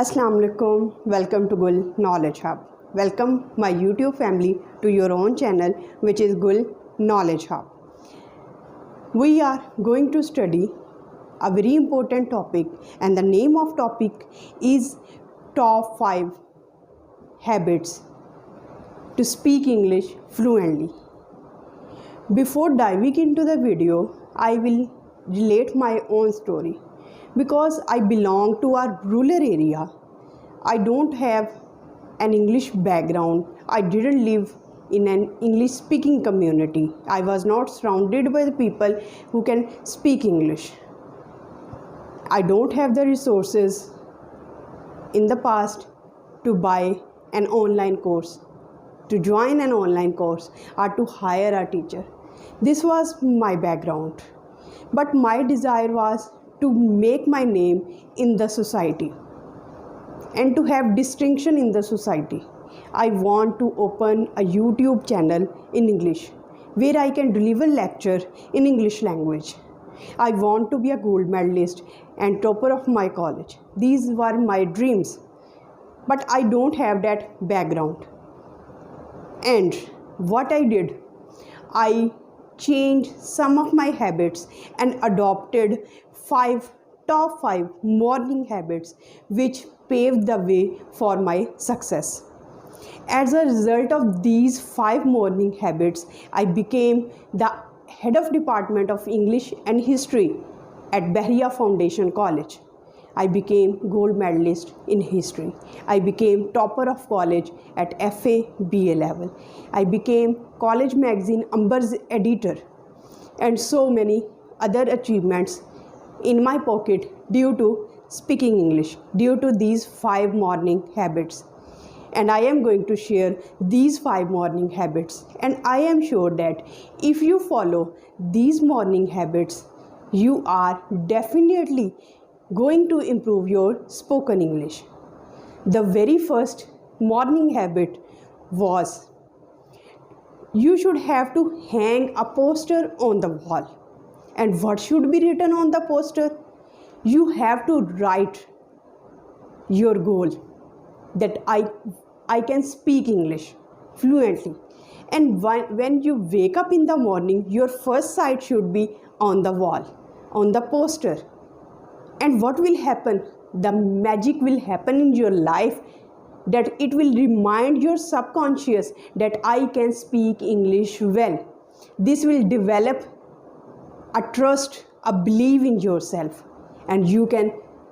Assalamu alaikum. Welcome to Gul Knowledge Hub. Welcome my YouTube family to your own channel, which is Gul Knowledge Hub. We are going to study a very important topic, and the name of topic is top 5 habits to speak English fluently. Before diving into the video, I will relate my own story. Because I belong to a rural area, I don't have an English background. I didn't live in an English speaking community. I was not surrounded by the people who can speak English. I don't have the resources in the past to buy an online course, to join an online course, or to hire a teacher. This was my background. But my desire was to make my name in the society and to have distinction in the society. I want to open a YouTube channel in English where I can deliver lecture in English language. I want to be a gold medalist and topper of my college. These were my dreams, but I don't have that background. And what I did, I changed some of my habits and adopted top 5 morning habits which paved the way for my success. As a result of these 5 morning habits, I became the head of department of English and History at Bahria Foundation College. I became gold medalist in history. I became topper of college at FA BA level. I became college magazine Amber's editor, and so many other achievements in my pocket due to speaking English, due to these 5 morning habits. And I am going to share these 5 morning habits, and I am sure that if you follow these morning habits, you are definitely going to improve your spoken English. The very first morning habit was you should have to hang a poster on the wall. And what should be written on the poster? You have to write your goal, that I can speak English fluently. And when you wake up in the morning, your first sight should be on the wall, on the poster. And what will happen? The magic will happen in your life, that it will remind your subconscious that I can speak English well. This will develop a trust, a belief in yourself, and you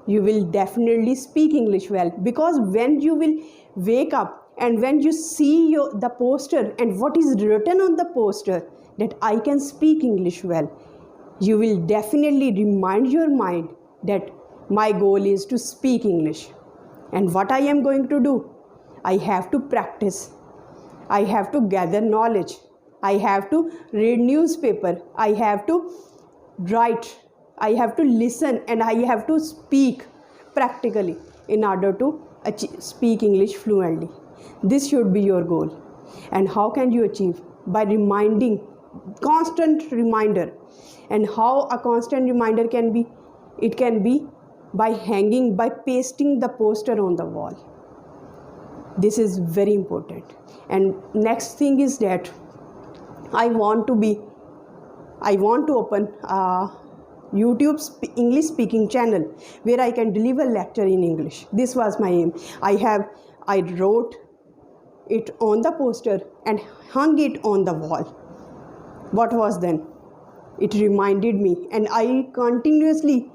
will definitely speak English well. Because when you will wake up and when you see the poster and what is written on the poster, that I can speak English well, you will definitely remind your mind that my goal is to speak English. And what I am going to do? I have to practice. I have to gather knowledge. I have to read newspaper. I have to write. I have to listen, and I have to speak practically in order to speak English fluently. This should be your goal. And how can you achieve? By reminding, constant reminder. And how a constant reminder can be? It can be by hanging, by pasting the poster on the wall. This is very important. And next thing is that I want to open a YouTube English speaking channel where I can deliver lecture in English. This was my aim. I wrote it on the poster and hung it on the wall. What was then? It reminded me, and I continuously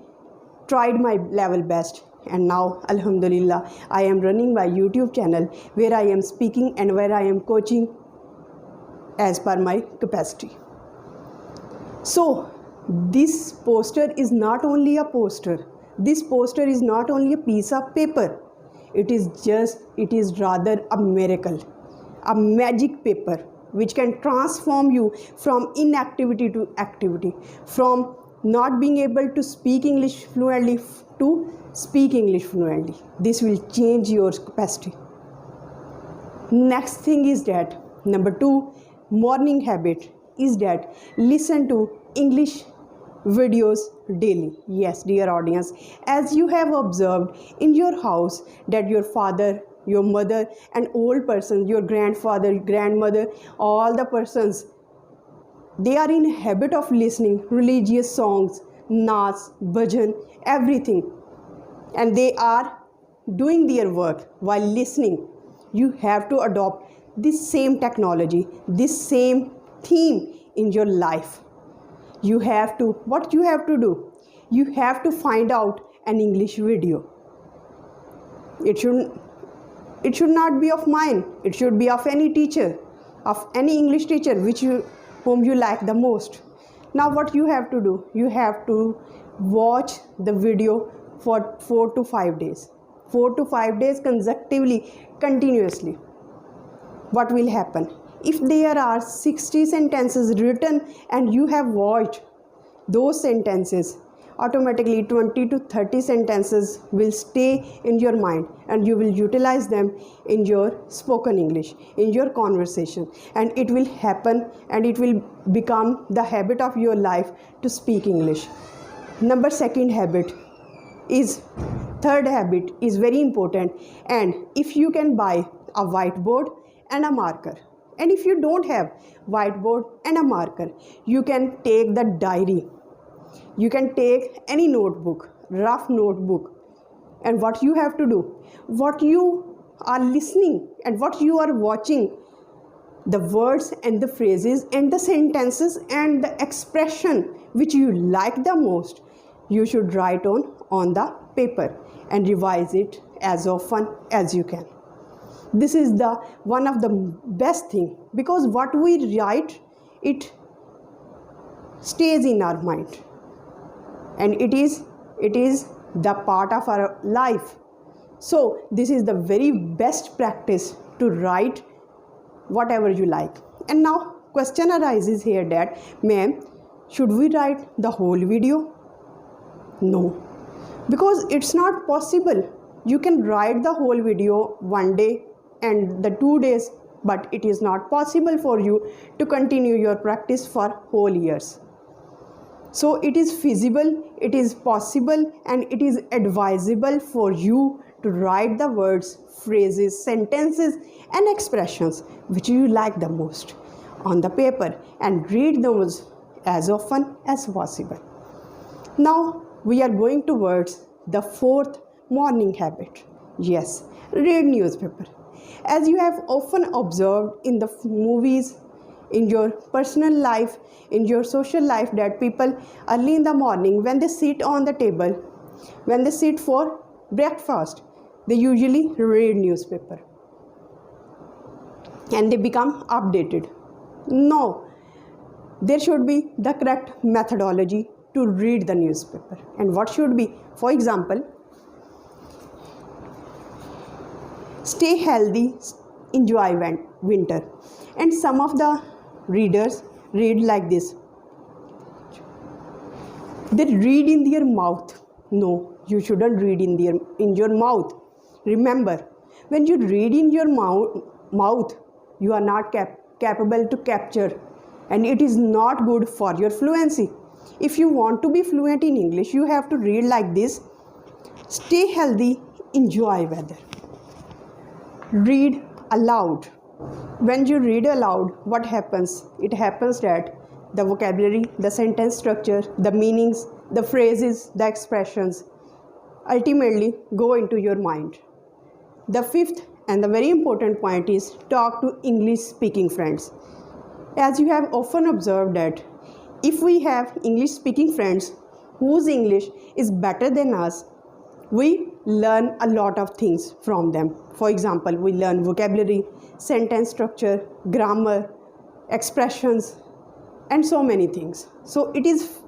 tried my level best. And now, alhamdulillah, I am running my YouTube channel where I am speaking and where I am coaching as per my capacity. So this poster is not only a poster. This poster is not only a piece of paper. It is rather a miracle, a magic paper which can transform you from inactivity to activity, from not being able to speak English fluently to speak English fluently. This will change your capacity. Next thing is that, number 2 morning habit is that listen to English videos daily. Yes, dear audience, as you have observed in your house that your father, your mother and old persons, your grandfather, grandmother, all the persons, they are in habit of listening religious songs, naats, bhajan, everything, and they are doing their work while listening. You have to adopt this same technology, this same theme in your life. You have to, what you have to do, you have to find out an English video. It should not be of mine, it should be of any teacher, of any English teacher whom you like the most. Now what you have to do, you have to watch the video for 4 to 5 days, 4 to 5 days consecutively, continuously. What will happen? If there are 60 sentences written and you have watched those sentences, automatically 20 to 30 sentences will stay in your mind and you will utilize them in your spoken English, in your conversation, and it will happen and it will become the habit of your life to speak English. Number second habit is, third habit is very important, and if you can buy a whiteboard and a marker, and if you don't have whiteboard and a marker, you can take the diary, you can take any notebook, rough notebook, and what you have to do, what you are listening and what you are watching, the words and the phrases and the sentences and the expression which you like the most, you should write on the paper and revise it as often as you can. This is the one of the best thing, because what we write, it stays in our mind, and it is the part of our life. So this is the very best practice to write whatever you like. And now question arises here that, ma'am, should we write the whole video? No, because it's not possible. You can write the whole video one day and the 2 days, but it is not possible for you to continue your practice for whole years. So it is feasible, it is possible, and it is advisable for you to write the words, phrases, sentences and expressions which you like the most on the paper and read those as often as possible. Now we are going towards the fourth morning habit. Yes, read newspaper. As you have often observed in the movies, in your personal life, in your social life, that people early in the morning, when they sit on the table, when they sit for breakfast, they usually read newspaper and they become updated. No, there should be the correct methodology to read the newspaper. And what should be? For example, stay healthy, enjoy winter. And some of the readers read like this. They read in their mouth. No, you shouldn't read in your mouth. Remember, when you read in your mouth, you are not capable to capture, and it is not good for your fluency. If you want to be fluent in English, you have to read like this. Stay healthy, enjoy weather. Read aloud. When you read aloud, what happens? It happens that the vocabulary, the sentence structure, the meanings, the phrases, the expressions ultimately go into your mind. The fifth and the very important point is talk to English speaking friends. As you have often observed that if we have English speaking friends whose English is better than us, we learn a lot of things from them. For example, we learn vocabulary, sentence structure, grammar, expressions, and so many things. So it is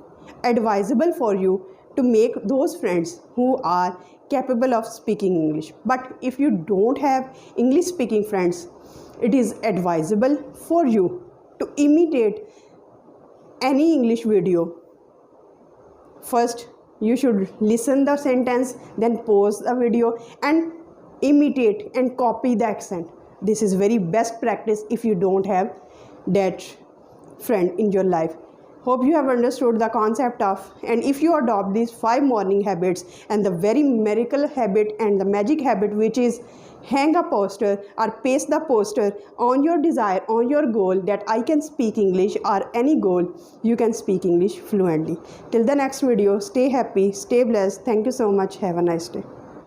advisable for you to make those friends who are capable of speaking English. But if you don't have English speaking friends, it is advisable for you to imitate any English video. First, you should listen the sentence, then pause the video and imitate and copy the accent. This is very best practice if you don't have that friend in your life Hope you have understood the concept of, and if you adopt these 5 morning habits and the very miracle habit and the magic habit, which is hang a poster or paste the poster on your desire, on your goal that I can speak English, or any goal, you can speak English fluently. Till the next video, stay happy, stay blessed. Thank you so much. Have a nice day.